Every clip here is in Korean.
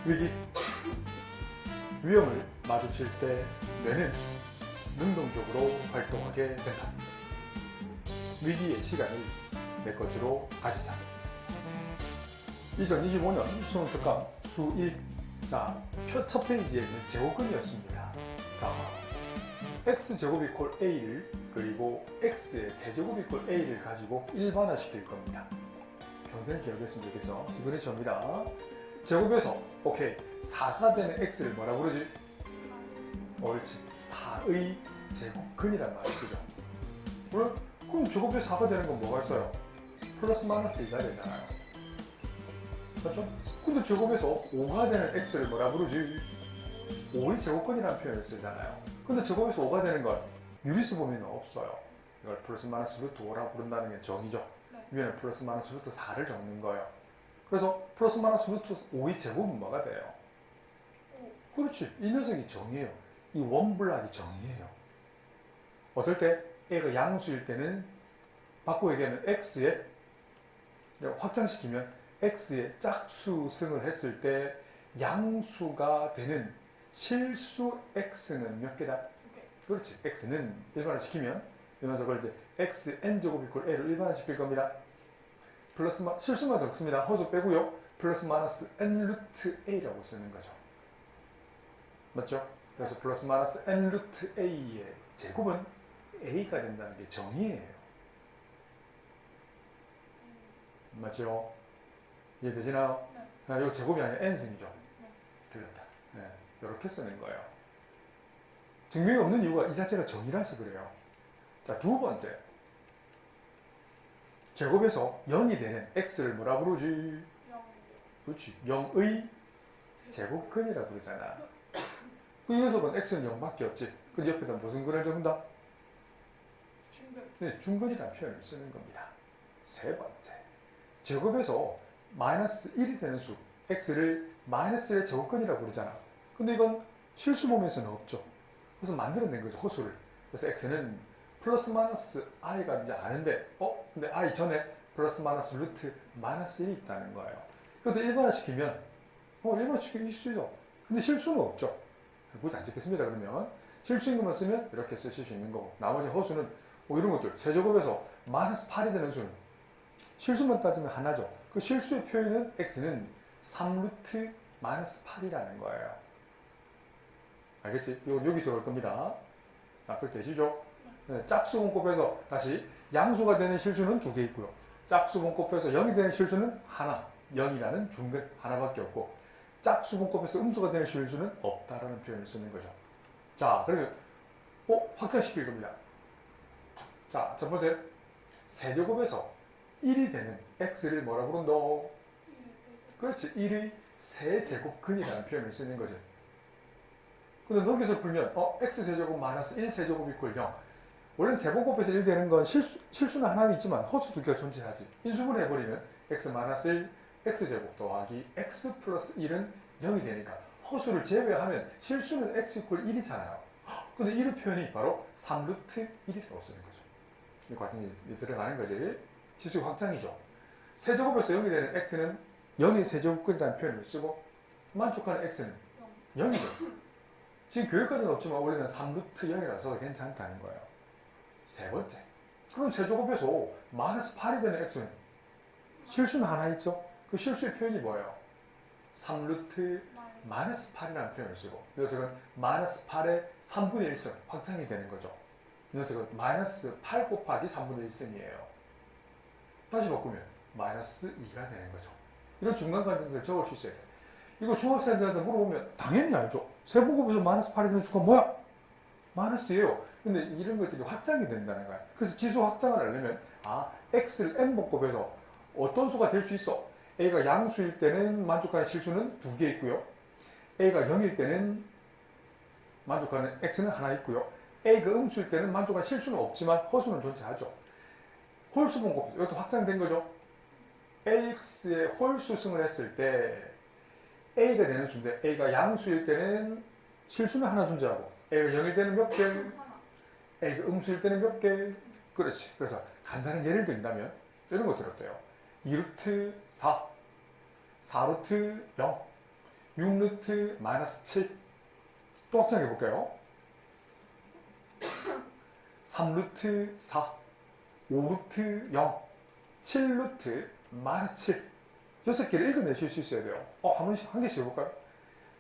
위기, 위험을 마주칠 때 뇌는 능동적으로 활동하게 된다. 위기의 시간을 내 것으로 가지자. 2025년 수능 특강 수1. 자, 첫 페이지에 있는 제곱근이었습니다. 자, x제곱 이퀄 a를 그리고 x의 세제곱 이퀄 a를 가지고 일반화 시킬 겁니다. 평생 기억했으면 좋겠어. 시그니처입니다. 제곱에서 오케이 4가 되는 x를 뭐라 부르지? 옳지. 4의 제곱근이란 말을 쓰죠. 그럼 제곱에 4가 되는 건 뭐가 있어요? 플러스 마이너스 2가 되잖아요. 그렇죠? 근데 제곱에서 5가 되는 x를 뭐라 부르지? 5의 제곱근이라는 표현을 쓰잖아요. 근데 제곱에서 5가 되는 건 유리수 범위는 없어요. 이걸 플러스 마이너스 루트 5라고 부른다는 게 정의죠. 네. 위에는 플러스 마이너스 루트 4를 적는 거예요. 그래서 플러스 마이너스 루트 5의 제곱은 뭐가 돼요? 그렇지. 이 녀석이 정의예요. 이 원블락이 정의예요. 어떨 때 a가 양수일 때는 바꿔 얘기하면 x에 확장시키면 x의 짝수승을 했을 때 양수가 되는 실수 x는 몇 개다? 2개. 그렇지. x는 일반화시키면 이 녀석을 이제 xn제곱 이퀄 a로 일반화시킬 겁니다. 플러스 실수만 적습니다. 허수 빼고요. 플러스 마이너스 n 루트 a라고 쓰는 거죠. 맞죠? 그래서 플러스 마이너스 n 루트 a의 제곱은 a가 된다는 게 정의예요. 맞죠? 이해되시나요? 네. 이거 제곱이 아니라 n승이죠. 네. 틀렸다. 네, 이렇게 쓰는 거예요. 증명이 없는 이유가 이 자체가 정의라서 그래요. 자, 두 번째. 제곱에서 0이 되는 x를 뭐라 부르지? 0. 그렇지. 0의 제곱근이라 부르잖아. 이 녀석은 x는 0밖에 없지. 그 옆에다 무슨 근을 적는다? 중근. 네, 중근이라는 표현을 쓰는 겁니다. 세 번째. 제곱에서 마이너스 1이 되는 수 x를 마이너스 1의 제곱근이라고 부르잖아. 근데 이건 실수 범위에서는 없죠. 그래서 만들어낸 거죠. 허수를. 그래서 x는 플러스 마이너스 i가 이제 아는데 근데 i 전에 플러스 마이너스 루트 마이너스 1이 있다는 거예요. 그것도 일반화시키면 일반화시키기 실수죠. 근데 실수는 없죠. 굳이 안 찍겠습니다. 그러면 실수인 것만 쓰면 이렇게 쓰실 수 있는 거고 나머지 허수는 이런 것들 세제곱에서 마이너스 8이 되는 수는 실수만 따지면 하나죠. 그 실수의 표현은 x는 3루트 마이너스 8이라는 거예요. 알겠지? 여기 적을 겁니다. 납득 되시죠? 네, 짝수분 곱해서 다시 양수가 되는 실수는 2개 있고요. 짝수분 곱해서 0이 되는 실수는 하나, 0이라는 중근 하나밖에 없고 짝수분 곱해서 음수가 되는 실수는 없다라는 표현을 쓰는 거죠. 자, 그러면 확장시킬 겁니다. 자, 첫 번째 세제곱에서 1이 되는 x를 뭐라 부른다? 1의 세제곱. 그렇지. 1의 세제곱근이라는 표현을 쓰는 거죠. 근데 넘겨서 풀면 x세제곱 마이너스 1세제곱 이퀄 0. 원래는 세번 곱해서 1 되는 건 실수는 하나는 있지만 허수 2개가 존재하지. 인수분해 해버리면 x 마이너스 1 x제곱 더하기 x 플러스 1은 0이 되니까 허수를 제외하면 실수는 x 이퀄 1이잖아요. 근데 이의 표현이 바로 3루트 1이라고 쓰는 거죠. 이 과정이 들어가는 거지. 실수 확장이죠. 세제곱에서 0이 되는 x는 0의 세제곱근이라는 표현을 쓰고 만족하는 x는 0이죠. 지금 교육까지는 없지만 원래는 3루트 0이라서 괜찮다는 거예요. 세 번째. 그럼 세제곱에서 마이너스 8이 되는 x는 실수는 하나 있죠? 그 실수의 표현이 뭐예요? 3루트 마이너스 8이라는 표현을 쓰고 이 녀석은 마이너스 8의 3분의 1승 확장이 되는 거죠. 이 녀석은 마이너스 8 곱하기 3분의 1승이에요. 다시 바꾸면 마이너스 2가 되는 거죠. 이런 중간 관점들 적을 수 있어야 돼요. 이거 중학생들한테 물어보면 당연히 알죠. 세번 곱해서 마이너스 8이 되는 수가 뭐야? 마이너스예요. 근데 이런 것들이 확장이 된다는 거야. 그래서 지수 확장을 하려면 x를 n번 곱해서 어떤 수가 될 수 있어? a가 양수일 때는 만족하는 실수는 2개 있고요. a가 0일 때는 만족하는 x는 하나 있고요. a가 음수일 때는 만족하는 실수는 없지만 허수는 존재하죠. 홀수분 곱해서 이것도 확장된 거죠. ax의 홀수승을 했을 때 a가 되는 수인데 a가 양수일 때는 실수는 하나 존재하고 a가 0일 때는 몇 개? a가 음수일 때는 몇 개? 그렇지. 그래서 간단한 예를 든다면 이런 것들 어때요? 2루트 4, 4루트 0, 6루트 마이너스 7. 또 확장해 볼게요. 3루트 4, 5루트 0, 7루트 마이너스 7. 6개를 읽어내실 수 있어야 돼요. 한 개씩 해볼까요?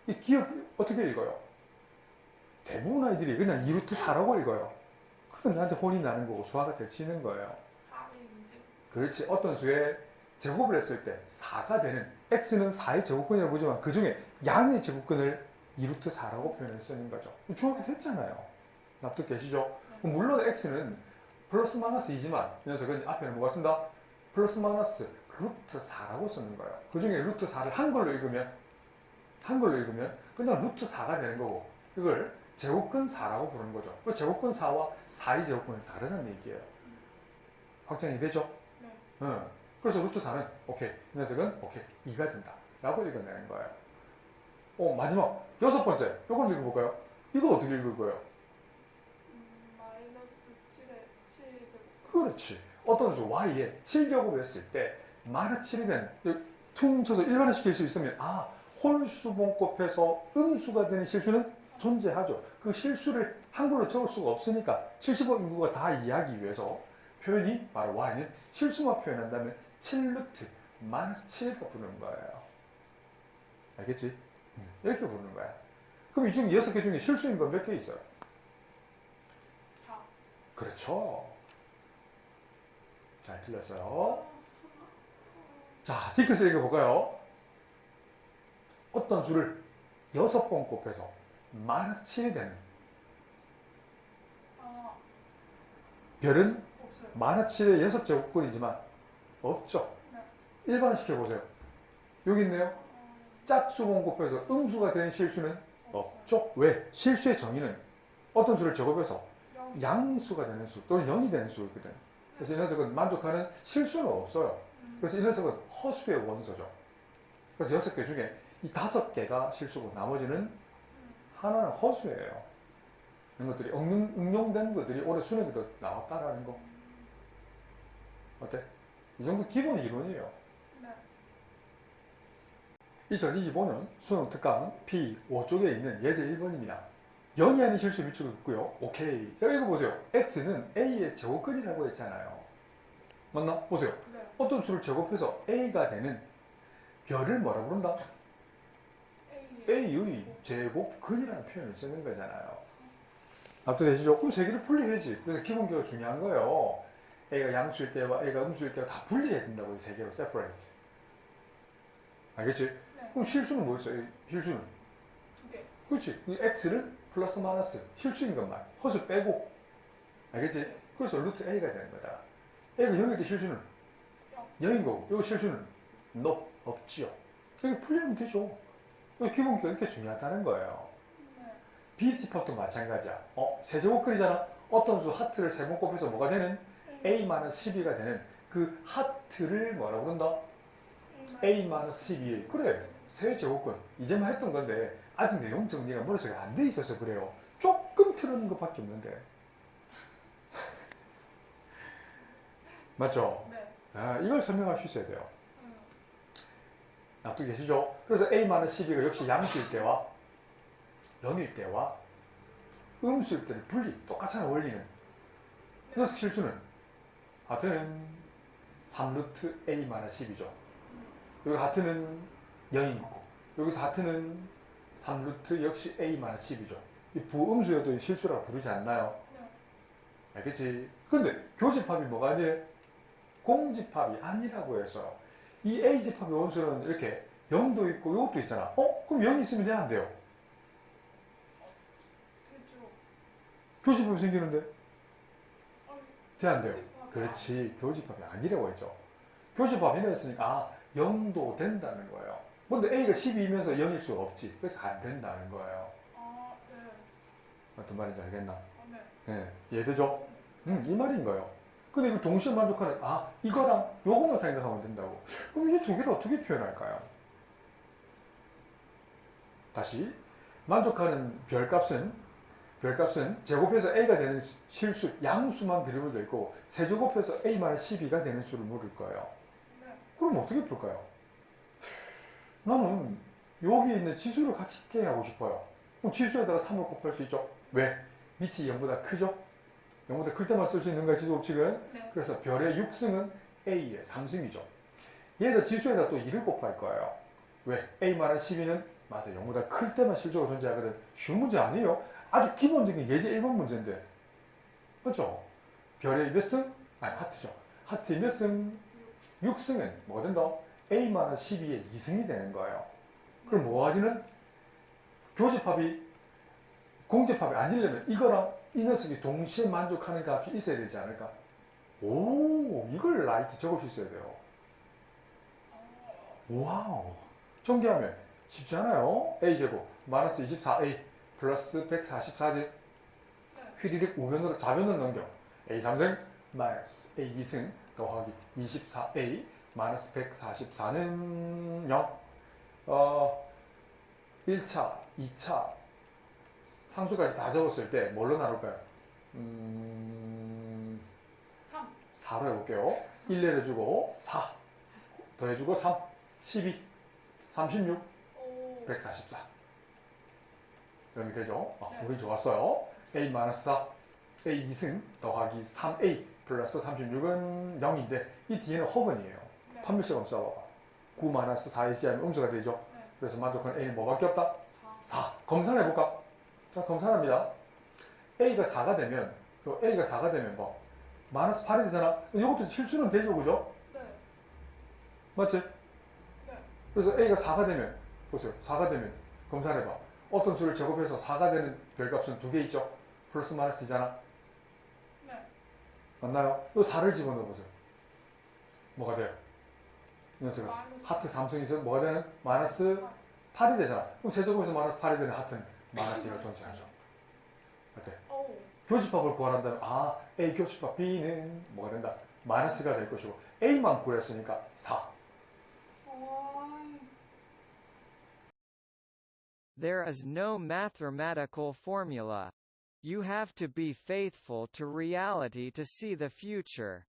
이 기억 어떻게 읽어요? 대부분 아이들이 그냥 2루트 4라고 읽어요. 그럼 나한테 혼이 나는 거고 수화가 되치는 거예요. 4의 인증. 그렇지. 어떤 수의 제곱을 했을 때 4가 되는 x는 4의 제곱근이라고 보지만 그 중에 양의 제곱근을 2루트 4라고 표현을 쓰는 거죠. 중학교 때 했잖아요. 납득되시죠? 네. 물론 x는 플러스 마이너스 2지만 이 녀석은 앞에는 뭐가 쓴다? 플러스 마이너스 루트 4라고 쓰는 거예요. 그 중에 루트 4를 한글로 읽으면 그냥 루트 4가 되는 거고 이걸 제곱근 4라고 부르는 거죠. 그 제곱근 4와 4의 제곱근은 다르다는 얘기예요. 확정이 되죠? 네. 응. 그래서 루트 4는 오케이, 이 녀석은 오케이, 2가 된다 라고 읽어내는 거예요. 마지막 6번째 이걸 읽어볼까요? 이거 어떻게 읽을 거예요? 마이너스 7의 7제곱. 그렇지. 어떤 수 y에 7제곱을 했을 때 마이너스 7이 되는 퉁 쳐서 일반화시킬 수 있으면 홀수분 곱해서 음수가 되는 실수는 존재하죠. 그 실수를 한글로 적을 수가 없으니까 75인구가 다 이해하기 위해서 표현이 바로 y는 실수만 표현한다면 7루트 마이너스 7이라고 부르는 거예요. 알겠지? 이렇게 부르는 거야. 그럼 이 중에 6개 중에 실수인 건 몇 개 있어요? 4. 그렇죠. 잘 틀렸어요. 자, 디크스 읽어볼까요? 어떤 수를 6번 곱해서 마이너스 7이 되는 별은 없어요. 마이너스 7의 6제곱근이지만 없죠. 네. 일반시켜보세요. 여기 있네요. 짝수번 곱해서 음수가 되는 실수는 없죠. 왜? 실수의 정의는 어떤 수를 제곱해서 양수가 되는 수 또는 0이 되는 수거든. 그래서 이 녀석은 만족하는 실수는 없어요. 그래서 이 녀석은 허수의 원소죠. 그래서 6개 중에 이 5개가 실수고 나머지는 하나는 허수예요. 이런 것들이 응용된 것들이 올해 수능에도 나왔다라는 거. 어때? 이 정도 기본 이론이에요. 네. 2025년 수능 특강 P5쪽에 있는 예제 1번입니다. 0이 아닌 실수 밑줄을 긋고요. 오케이. 자, 읽어보세요. x는 a의 제곱근이라고 했잖아요. 맞나? 보세요. 네. 어떤 수를 제곱해서 a가 되는 별을 뭐라 부른다? a의 제곱근이라는 표현을 쓰는 거잖아요. 납득되시죠? 그럼 세 개를 분리해야지. 그래서 기본기가 중요한 거예요. a가 양수일 때와 a가 음수일 때와 다 분리해야 된다고 세 개로 separate. 알겠지? 네. 그럼 실수는 뭐였어요? 실수는? 2개. 그렇지. 이 x는 플러스 마이너스 실수인 것만 허수 빼고. 알겠지? 그래서 루트 a가 되는 거잖아. a가 0일 때 실수는 0인 거고 여기 실수는 없지요. 이렇게 분리하면 되죠. 기본기가 이렇게 중요하다는 거예요. 네. 비집합도 마찬가지야. 세제곱근이잖아. 어떤 수 하트를 3번 곱해서 뭐가 되는? a-12가 되는 그 하트를 뭐라고 그런다? a-12. 그래. 세제곱근. 이제만 했던 건데 아직 내용 정리가 머릿속에 안 돼 있어서 그래요. 조금 틀어놓은 것밖에 없는데. 맞죠? 네. 이걸 설명할 수 있어야 돼요. 납득되시죠? 그래서 a-12가 역시 양수일 때와 0일 때와 음수일 때를 분리, 똑같잖아 원리는. 그래서 실수는 하트는 3루트 a-12죠. 여기 하트는 0인 거고 여기서 하트는 3루트 역시 a-12죠. 이 부음수여도 실수라고 부르지 않나요? 네. 알겠지? 근데 교집합이 뭐가 아니래? 공집합이 아니라고 해서 이 a집합의 원수는 이렇게 0도 있고 이것도 있잖아. 그럼 0이 있으면 돼야 안 돼요? 되죠. 교집합이 생기는데 아니, 돼야 안 돼요? 교집합이 그렇지. 교집합이 아니라고 했죠. 교집합이라 했으니까 0도 된다는 거예요. 근데 a가 12이면서 0일 수가 없지. 그래서 안 된다는 거예요. 네. 어떤 말인지 알겠나? 네. 네. 이해되죠? 이 말인 거예요. 근데 이거 동시에 만족하는, 이거랑 요거만 생각하면 된다고. 그럼 이 두 개를 어떻게 표현할까요? 다시. 만족하는 별값은 제곱해서 a가 되는 실수, 양수만 드리블 될 거고, 세제곱해서 a-12가 되는 수를 물을 거예요. 네. 그럼 어떻게 풀까요? 나는 여기 있는 지수를 같이 계하고 싶어요. 그럼 지수에다가 3을 곱할 수 있죠. 왜? 밑이 0보다 크죠? 0보다 클 때만 쓸 수 있는 거야, 지수 법칙은. 네. 그래서 별의 6승은 A의 3승이죠. 얘도 지수에다 또 2를 곱할 거예요. 왜? A 말한 12는 맞아, 0보다 클 때만 실적으로 존재하거든. 쉬운 문제 아니에요. 아주 기본적인 예제 1번 문제인데. 그렇죠? 별의 몇 승? 아니, 하트죠. 하트의 몇 승? 6승은 뭐가 된다? A 말한 12의 2승이 되는 거예요. 그럼 모아지는 교집합이 공집합이 아니려면 이거랑 이 녀석이 동시에 만족하는 값이 있어야 되지 않을까? 오, 이걸 라이트 적을 수 있어야 돼요. 와우. 전개하면 쉽지 않아요. A제곱 마이너스 24A 플러스 144제 휘리릭 우변으로 좌변으로 넘겨 A 3승 마이너스 A 2승 더하기 24A 마이너스 144는 0. 1차, 2차 상수까지 다 적었을 때 뭘로 나눌까요? 3. 4로 해볼게요. 1 내려주고 4 더해주고 3 12 36 오. 144 이렇게 되죠? 네. 우리 좋았어요. A-4 A 2승 더하기 3A 플러스 36은 0인데 이 뒤에는 허근이에요. 네. 판별식 한번 써봐봐. 9-4AC 하면 음수가 되죠? 네. 그래서 만족하는 A는 뭐밖에 없다? 4. 4. 검산해볼까? 자, 검산합니다. A가 4가 되면, A가 4가 되면 뭐, 마이너스 8이 되잖아? 이것도 실수는 되죠, 그죠? 네. 맞지? 네. 그래서 A가 4가 되면, 보세요. 4가 되면, 검산해봐. 어떤 수를 제곱해서 4가 되는 별값은 두 개 있죠? 플러스 마이너스잖아? 네. 맞나요? 이 4를 집어넣어보세요. 뭐가 돼요? 이 녀석은 마이너스 하트 3승에서 뭐가 되는? 마이너스 8이 되잖아. 그럼 세제곱에서 마이너스 8이 되는 하트는 마이너스 1을 존재하죠. 어때? 오. 교집합을 구하란다면 A 교집합 B는 뭐가 된다? 마이너스가 될 것이고 A만 구했으니까 4. There is no mathematical formula. You have to be faithful to reality to see the future.